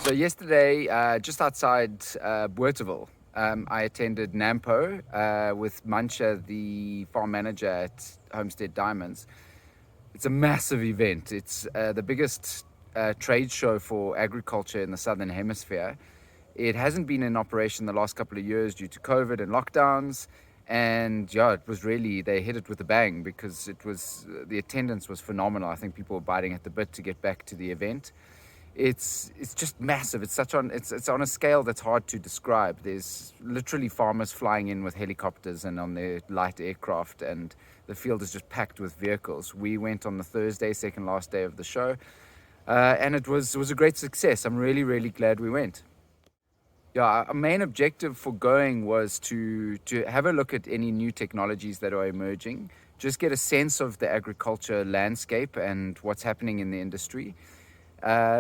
So yesterday, just outside Bothaville, I attended NAMPO with Mancha, the farm manager at Homestead Diamonds. It's a massive event. It's the biggest trade show for agriculture in the Southern Hemisphere. It hasn't been in operation the last couple of years due to COVID and lockdowns. And yeah, it was really, they hit it with a bang because the attendance was phenomenal. I think people were biting at the bit to get back to the event. It's just massive. It's on a scale that's hard to describe. There's literally farmers flying in with helicopters and on their light aircraft, and the field is just packed with vehicles. We went on the Thursday, second last day of the show, and it was a great success. I'm really glad we went. Yeah, our main objective for going was to have a look at any new technologies that are emerging, just get a sense of the agriculture landscape and what's happening in the industry.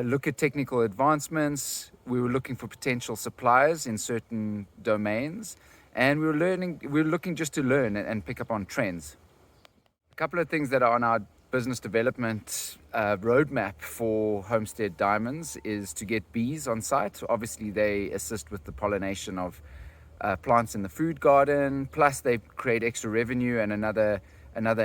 Look at technical advancements. We were looking for potential suppliers in certain domains, and we were looking just to learn and pick up on trends. A couple of things that are on our business development roadmap for Homestead Diamonds is to get bees on site. Obviously, they assist with the pollination of plants in the food garden, plus they create extra revenue and another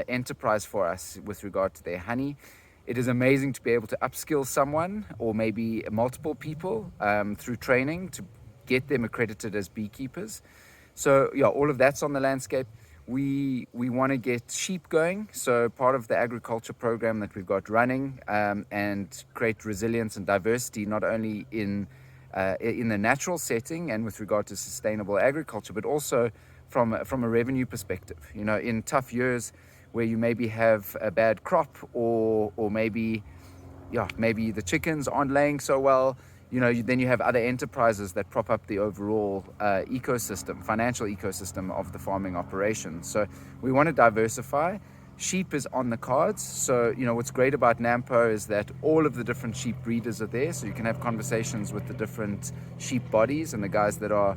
enterprise for us with regard to their honey. It is amazing to be able to upskill someone or maybe multiple people through training to get them accredited as beekeepers. So yeah, all of that's on the landscape. We want to get sheep going, so part of the agriculture program that we've got running, and create resilience and diversity not only in the natural setting and with regard to sustainable agriculture, but also from a revenue perspective. You know, in tough years where you maybe have a bad crop or maybe the chickens aren't laying so well, then you have other enterprises that prop up the overall financial ecosystem of the farming operation. So we want to diversify. Sheep is on the cards. So, what's great about NAMPO is that all of the different sheep breeders are there. So you can have conversations with the different sheep bodies and the guys that are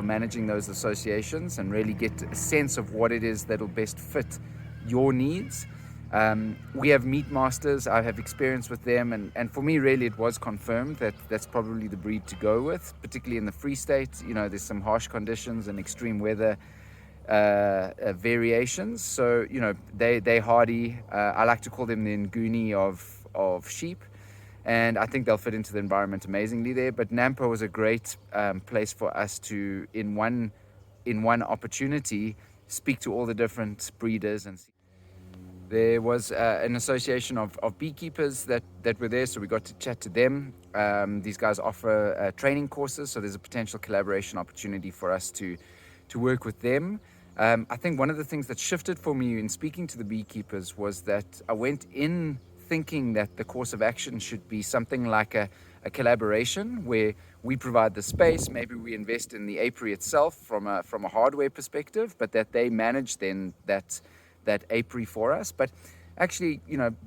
managing those associations and really get a sense of what it is that'll best fit your needs. We have meat masters. I have experience with them, and for me really it was confirmed that that's probably the breed to go with, particularly in the Free State. There's some harsh conditions and extreme weather variations, so they hardy. I like to call them the Nguni of sheep, and I think they'll fit into the environment amazingly there. But NAMPO was a great place for us to in one opportunity speak to all the different breeders. And there was an association of beekeepers that were there, so we got to chat to them. These guys offer training courses, so there's a potential collaboration opportunity for us to work with them. I think one of the things that shifted for me in speaking to the beekeepers was that I went in thinking that the course of action should be something like a collaboration where we provide the space, maybe we invest in the apiary itself from a hardware perspective, but that they manage then that apiary for us. But actually,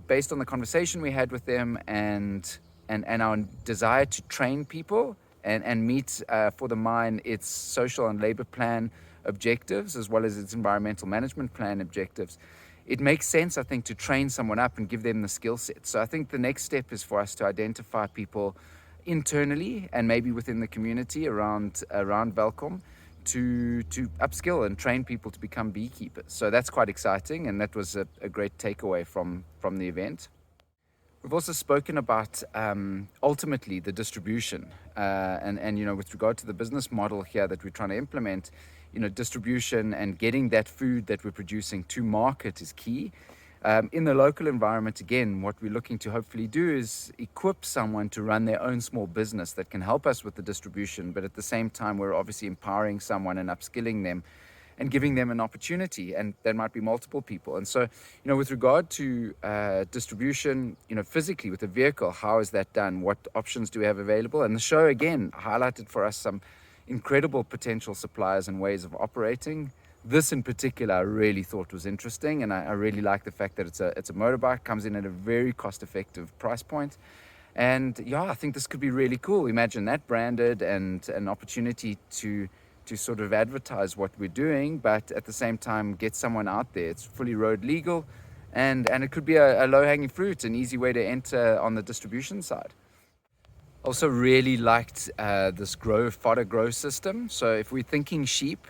based on the conversation we had with them and our desire to train people and meet for the mine its social and labor plan objectives as well as its environmental management plan objectives, it makes sense, I think, to train someone up and give them the skill set. So I think the next step is for us to identify people internally and maybe within the community around Velkom to upskill and train people to become beekeepers. So that's quite exciting, and that was a great takeaway from the event. We've also spoken about ultimately the distribution and with regard to the business model here that we're trying to implement. Distribution and getting that food that we're producing to market is key. In the local environment, again, what we're looking to hopefully do is equip someone to run their own small business that can help us with the distribution, but at the same time, we're obviously empowering someone and upskilling them and giving them an opportunity, and there might be multiple people. And so, with regard to distribution, physically with a vehicle, how is that done? What options do we have available? And the show, again, highlighted for us some incredible potential suppliers and ways of operating. This in particular I really thought was interesting, and I really like the fact that it's a motorbike, comes in at a very cost-effective price point. And yeah, I think this could be really cool. Imagine that branded and an opportunity to sort of advertise what we're doing, but at the same time get someone out there. It's fully road legal, and it could be a low-hanging fruit, an easy way to enter on the distribution side. Also really liked this Fodder Grow system. So if we're thinking sheep,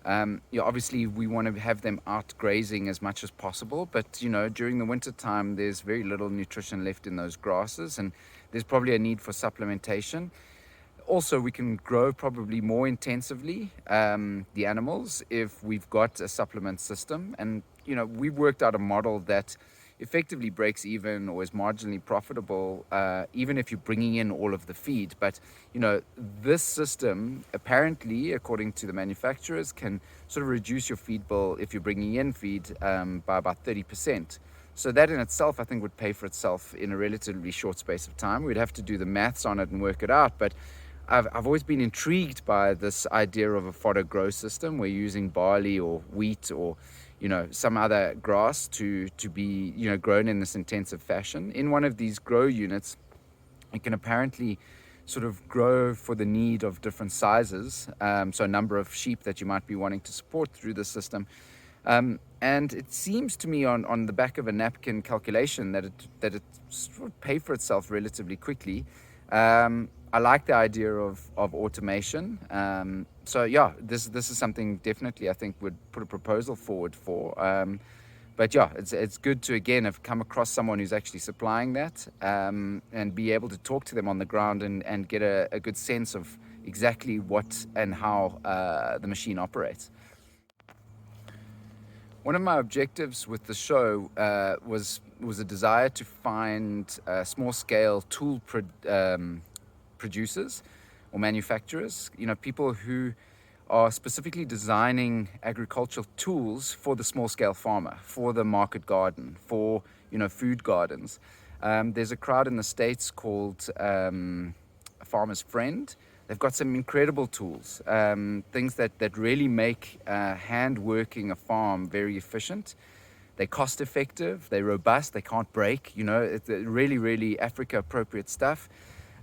obviously we want to have them out grazing as much as possible, but during the winter time there's very little nutrition left in those grasses, and there's probably a need for supplementation. Also, we can grow probably more intensively the animals if we've got a supplement system. And we've worked out a model that effectively breaks even or is marginally profitable, even if you're bringing in all of the feed. But this system, apparently, according to the manufacturers, can sort of reduce your feed bill if you're bringing in feed by about 30%. So that in itself, I think, would pay for itself in a relatively short space of time. We'd have to do the maths on it and work it out, but I've always been intrigued by this idea of a fodder grow system where you're using barley or wheat or some other grass to be grown in this intensive fashion. In one of these grow units, you can apparently sort of grow for the need of different sizes, so a number of sheep that you might be wanting to support through the system. And it seems to me on the back of a napkin calculation that it sort of pay for itself relatively quickly. I like the idea of automation. So yeah, this is something definitely I think would put a proposal forward for. But yeah, it's good to again have come across someone who's actually supplying that, and be able to talk to them on the ground and get a good sense of exactly what and how the machine operates. One of my objectives with the show was a desire to find small-scale tool producers or manufacturers, people who are specifically designing agricultural tools for the small-scale farmer, for the market garden, for food gardens. There's a crowd in the States called Farmer's Friend. They've got some incredible tools, things that really make hand working a farm very efficient. They're cost effective, they're robust, they can't break. It's really, really Africa appropriate stuff.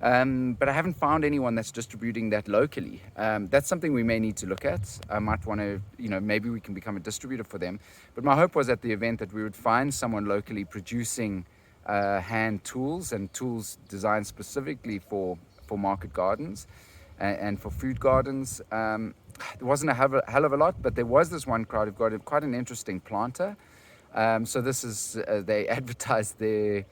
But I haven't found anyone that's distributing that locally. That's something we may need to look at. I might want to, maybe we can become a distributor for them. But my hope was at the event that we would find someone locally producing hand tools and tools designed specifically for market gardens and for food gardens. There wasn't a hell of a lot, but there was this one crowd who've got quite an interesting planter. So this is, they advertise their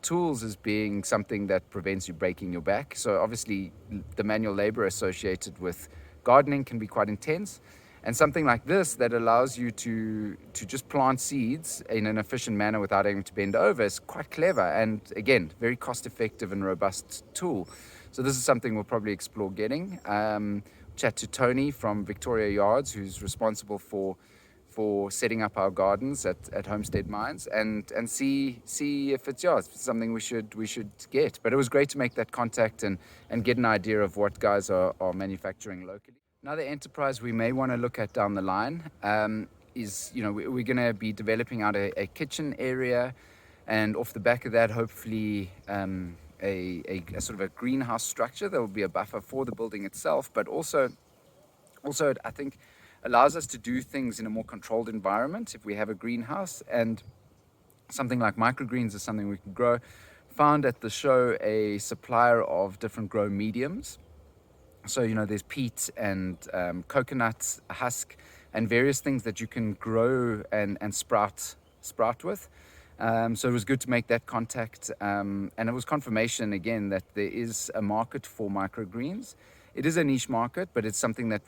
tools as being something that prevents you breaking your back. So obviously the manual labor associated with gardening can be quite intense, and something like this that allows you to just plant seeds in an efficient manner without having to bend over is quite clever, and again, very cost effective and robust tool. So this is something we'll probably explore getting. Chat to Tony from Victoria Yards, who's responsible for setting up our gardens at Homestead Mines, and see if it's something we should get. But it was great to make that contact and get an idea of what guys are manufacturing locally. Another enterprise we may want to look at down the line is, we're going to be developing out a kitchen area, and off the back of that, hopefully a sort of a greenhouse structure. There will be a buffer for the building itself, but also I think allows us to do things in a more controlled environment if we have a greenhouse. And something like microgreens is something we can grow. Found at the show a supplier of different grow mediums. So there's peat and coconut husk and various things that you can grow and sprout with. So it was good to make that contact, and it was confirmation again that there is a market for microgreens. It is a niche market, but it's something that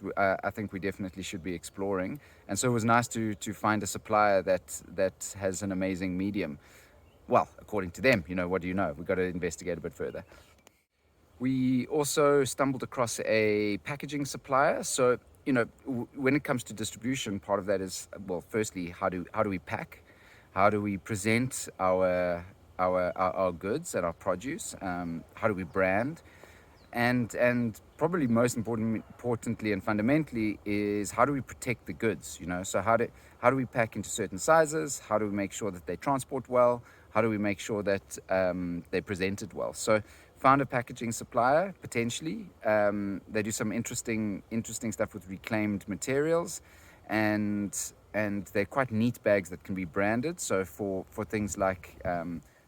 I think we definitely should be exploring. And so it was nice to find a supplier that has an amazing medium. Well, according to them, what do you know? We've got to investigate a bit further. We also stumbled across a packaging supplier. So, when it comes to distribution, part of that is, well, firstly, how do we pack? How do we present our goods and our produce? How do we brand? And probably most importantly and fundamentally is how do we protect the goods? So how do we pack into certain sizes? How do we make sure that they transport well? How do we make sure that they're presented well? So found a packaging supplier potentially. They do some interesting stuff with reclaimed materials, and they're quite neat bags that can be branded. So for things like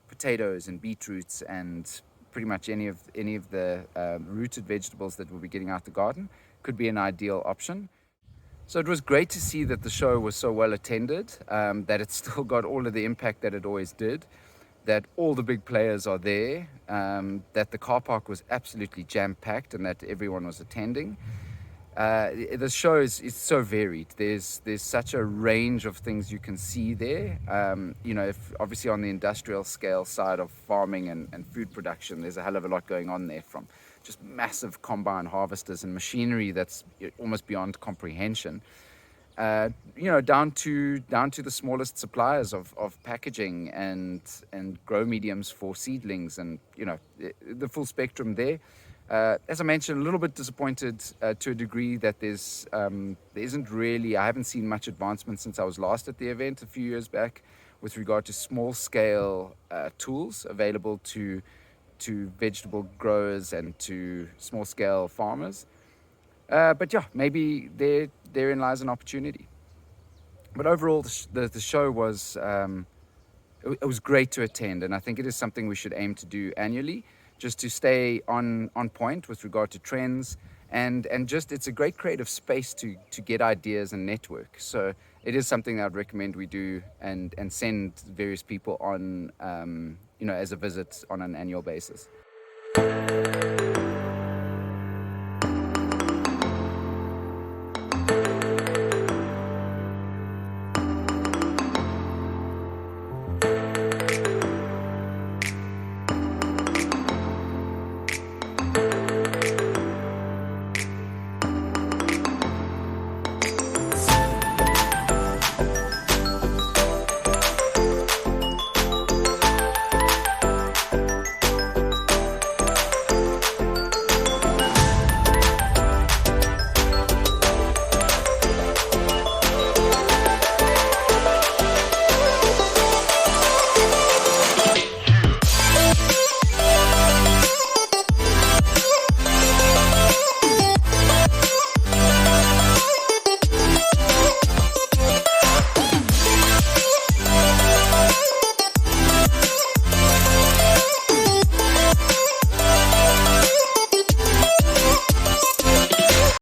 potatoes and beetroots and pretty much any of the rooted vegetables that we'll be getting out the garden could be an ideal option. So it was great to see that the show was so well attended, that it still got all of the impact that it always did, that all the big players are there, that the car park was absolutely jam-packed and that everyone was attending. The show is so varied. There's such a range of things you can see there. If obviously on the industrial scale side of farming and food production, there's a hell of a lot going on there, from just massive combine harvesters and machinery that's almost beyond comprehension. Down to the smallest suppliers of packaging and grow mediums for seedlings, and the full spectrum there. As I mentioned, a little bit disappointed to a degree that there isn't really, I haven't seen much advancement since I was last at the event a few years back with regard to small scale tools available to vegetable growers and to small scale farmers. But yeah, maybe therein lies an opportunity. But overall, the show was it was great to attend, and I think it is something we should aim to do annually, just to stay on point with regard to trends, and just it's a great creative space to get ideas and network. So it is something that I'd recommend we do and send various people on as a visit on an annual basis.